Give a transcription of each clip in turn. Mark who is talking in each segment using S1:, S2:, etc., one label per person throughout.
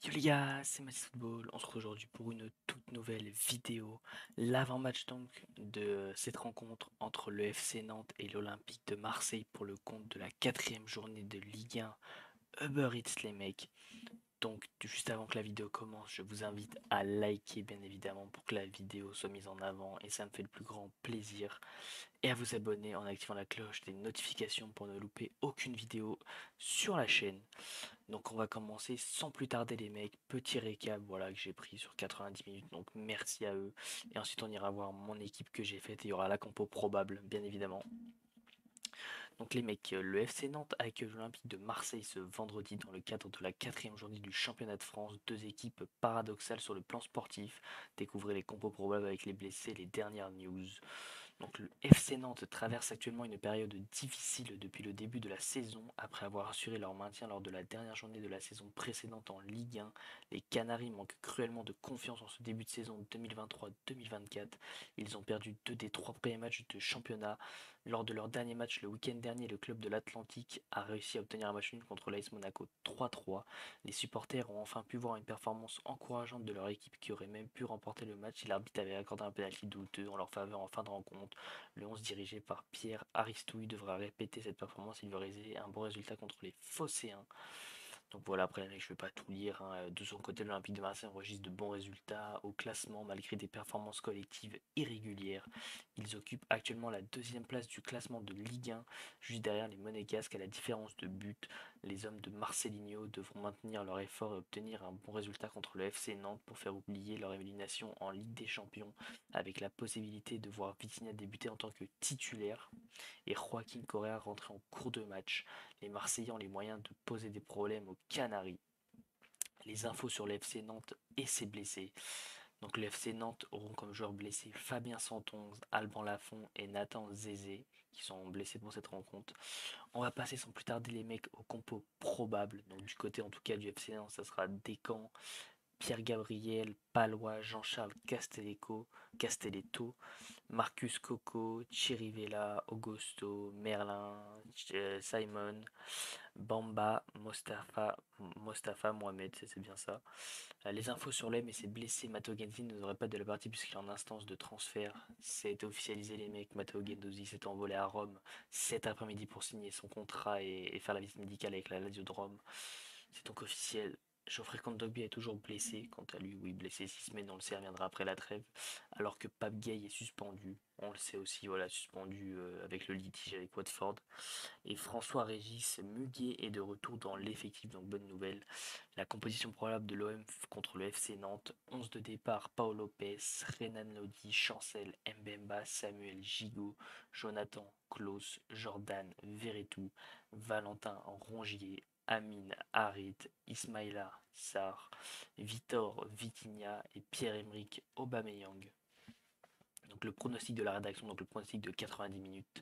S1: Yo les gars, c'est Mathis Football. On se retrouve aujourd'hui pour une toute nouvelle vidéo. L'avant-match donc de cette rencontre entre le FC Nantes et l'Olympique de Marseille pour le compte de la quatrième journée de Ligue 1. Uber Eats les mecs. Donc juste avant que la vidéo commence, je vous invite à liker bien évidemment pour que la vidéo soit mise en avant et ça me fait le plus grand plaisir. Et à vous abonner en activant la cloche des notifications pour ne louper aucune vidéo sur la chaîne. Donc on va commencer sans plus tarder les mecs, petit récap voilà que j'ai pris sur 90 minutes, donc merci à eux. Et ensuite on ira voir mon équipe que j'ai faite et il y aura la compo probable bien évidemment. Donc les mecs, le FC Nantes accueille l'Olympique de Marseille ce vendredi dans le cadre de la quatrième journée du championnat de France. Deux équipes paradoxales sur le plan sportif. Découvrez les compos probables avec les blessés, les dernières news. Donc le FC Nantes traverse actuellement une période difficile depuis le début de la saison. Après avoir assuré leur maintien lors de la dernière journée de la saison précédente en Ligue 1, les Canaries manquent cruellement de confiance en ce début de saison 2023-2024. Ils ont perdu deux des trois premiers matchs de championnat. Lors de leur dernier match le week-end dernier, le club de l'Atlantique a réussi à obtenir un match nul contre l'AS Monaco 3-3. Les supporters ont enfin pu voir une performance encourageante de leur équipe qui aurait même pu remporter le match si l'arbitre avait accordé un pénalty douteux en leur faveur en fin de rencontre. Le 11 dirigé par Pierre Aristouille devra répéter cette performance s'il veut réaliser un bon résultat contre les Phocéens. Donc voilà, après, je ne vais pas tout lire, hein. De son côté, l'Olympique de Marseille enregistre de bons résultats au classement malgré des performances collectives irrégulières. Ils occupent actuellement la deuxième place du classement de Ligue 1, juste derrière les Monégasques à la différence de but. Les hommes de Marcelinho devront maintenir leur effort et obtenir un bon résultat contre le FC Nantes pour faire oublier leur élimination en Ligue des Champions, avec la possibilité de voir Vitinha débuter en tant que titulaire et Joaquin Correa rentrer en cours de match. Les Marseillais ont les moyens de poser des problèmes aux Canaries. Les infos sur le FC Nantes et ses blessés. Donc le FC Nantes auront comme joueurs blessés Fabien Santonze, Alban Lafont et Nathan Zézé qui sont blessés pour cette rencontre. On va passer sans plus tarder les mecs au compo probable. Donc du côté en tout cas du FC Nantes, ça sera Descamps, Pierre-Gabriel, Palois, Jean-Charles Castelletto, Marcus Coco, Chirivella, Augusto, Merlin, Simon, Bamba, Mostafa Mohamed, c'est bien ça. Les infos sur l'AM et ses blessés, Matteo Guendouzi ne devrait pas être de la partie puisqu'il est en instance de transfert. C'est officialisé les mecs, Matteo Guendouzi s'est envolé à Rome cet après-midi pour signer son contrat et faire la visite médicale avec la Lazio de Rome. C'est donc officiel. Geoffrey Kondogbia est toujours blessé. Quant à lui, oui, blessé 6 semaines, on le sait, reviendra après la trêve. Alors que Pape Gay est suspendu. On le sait aussi, voilà, suspendu avec le litige avec Watford. Et François-Régis Muguet est de retour dans l'effectif, donc bonne nouvelle. La composition probable de l'OM contre le FC Nantes, 11 de départ, Paul Lopez, Renan Lodi, Chancel, Mbemba, Samuel Gigot, Jonathan Klaus, Jordan Verretou, Valentin Rongier, Amine Harit, Ismaïla Sarr, Vitor Vitinha et Pierre-Emerick Aubameyang. Donc le pronostic de la rédaction, donc le pronostic de 90 minutes.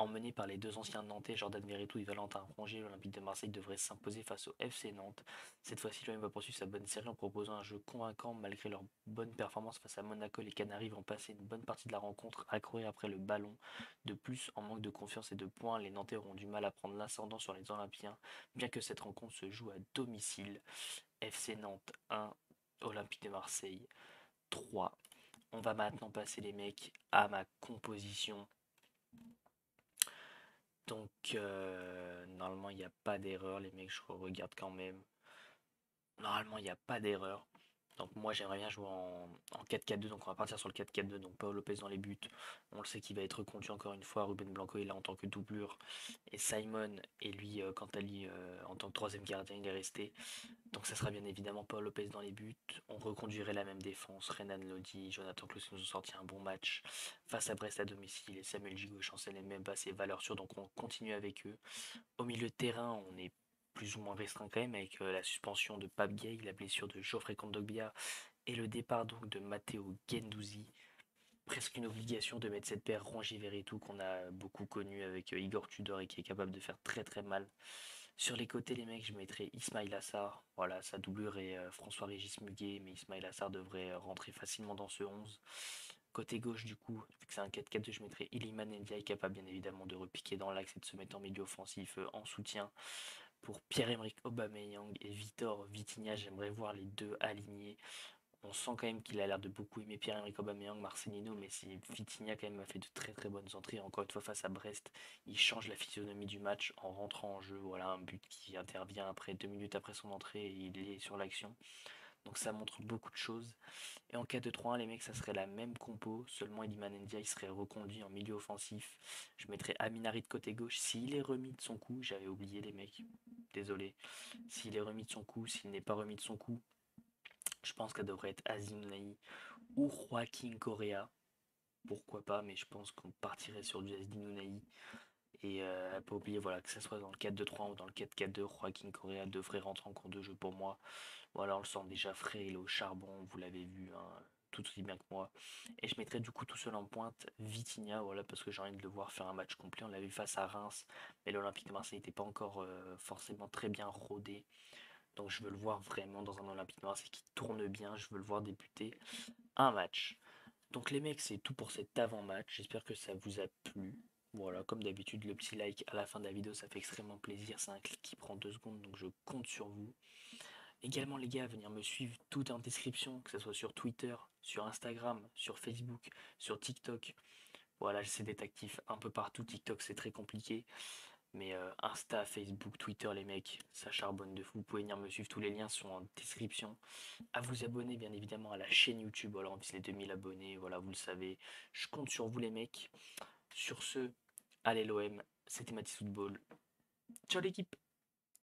S1: Emmené par les deux anciens nantais, Jordan Verretou et Valentin Rongier, l'Olympique de Marseille devrait s'imposer face au FC Nantes. Cette fois-ci, l'OM va poursuivre sa bonne série en proposant un jeu convaincant malgré leur bonne performance face à Monaco. Les Canaries vont passer une bonne partie de la rencontre à courir après le ballon. De plus, en manque de confiance et de points, les Nantais auront du mal à prendre l'ascendant sur les Olympiens, bien que cette rencontre se joue à domicile. FC Nantes 1, Olympique de Marseille 3. On va maintenant passer les mecs à ma composition. Donc, normalement, il n'y a pas d'erreur, les mecs, je regarde quand même. Normalement, il n'y a pas d'erreur. Donc, moi, j'aimerais bien jouer en 4-4-2. Donc, on va partir sur le 4-4-2. Donc, Paul Lopez dans les buts. On le sait qu'il va être reconduit encore une fois. Ruben Blanco est là en tant que doublure. Et Simon, et lui, quant à lui, en tant que troisième gardien, il est resté. Donc, ça sera bien évidemment Paul Lopez dans les buts. On reconduirait la même défense. Renan Lodi, Jonathan Klaus nous ont sorti un bon match face à Brest à domicile. Et Samuel Gigot, Chancel et Mbemba, c'est valeur sûre. Donc, on continue avec eux. Au milieu de terrain, on est plus ou moins restreint quand même avec la suspension de Pape Gay, la blessure de Geoffrey Kondogbia et le départ donc de Matteo Guendouzi. Presque une obligation de mettre cette paire Rongier Verretou qu'on a beaucoup connu avec Igor Tudor et qui est capable de faire très très mal. Sur les côtés, les mecs, je mettrais Ismail Assar. Voilà, sa doublure est François-Régis Muguet, mais Ismail Assar devrait rentrer facilement dans ce 11. Côté gauche, du coup, vu que c'est un 4-4-2, je mettrais Iliman Ndiaye, capable bien évidemment de repiquer dans l'axe et de se mettre en milieu offensif en soutien. Pour Pierre-Emerick Aubameyang et Victor Vitinha, j'aimerais voir les deux alignés. On sent quand même qu'il a l'air de beaucoup aimer Pierre-Emerick Aubameyang, Marcelino, mais si Vitinha quand même a fait de très très bonnes entrées. Encore une fois face à Brest, il change la physionomie du match en rentrant en jeu. Voilà un but qui intervient après 2 minutes après son entrée et il est sur l'action. Donc ça montre beaucoup de choses. Et en 4-2-3-1, les mecs, ça serait la même compo, seulement Iliman Ndiaye serait reconduit en milieu offensif. Je mettrais Aminari de côté gauche. S'il est remis de son coup, j'avais oublié les mecs, désolé. S'il est remis de son coup, s'il n'est pas remis de son coup, je pense qu'elle devrait être Aziz ou Joaquin Correa. Pourquoi pas, mais je pense qu'on partirait sur du Aziz Nounahi. Et pas oublier voilà, que ce soit dans le 4-2-3 ou dans le 4-4-2, Joaquin Correa devrait rentrer en cours de jeu pour moi. Voilà, on le sent déjà frais, il est au charbon, vous l'avez vu, hein, tout aussi bien que moi. Et je mettrais du coup tout seul en pointe Vitinha, voilà, parce que j'ai envie de le voir faire un match complet. On l'a vu face à Reims, mais l'Olympique de Marseille n'était pas encore forcément très bien rodé. Donc je veux le voir vraiment dans un Olympique de Marseille qui tourne bien, je veux le voir débuter un match. Donc les mecs, c'est tout pour cet avant-match. J'espère que ça vous a plu. Voilà, comme d'habitude, le petit like à la fin de la vidéo, ça fait extrêmement plaisir. C'est un clic qui prend 2 secondes, donc je compte sur vous. Également les gars, à venir me suivre tout en description, que ce soit sur Twitter, sur Instagram, sur Facebook, sur TikTok. Voilà, j'essaie d'être actif un peu partout. TikTok c'est très compliqué, mais Insta, Facebook, Twitter les mecs, ça charbonne de fou. Vous pouvez venir me suivre, tous les liens sont en description. À vous abonner bien évidemment à la chaîne YouTube, voilà on vise les 2000 abonnés, voilà vous le savez. Je compte sur vous les mecs. Sur ce, allez l'OM, c'était Mathis Football. Ciao l'équipe.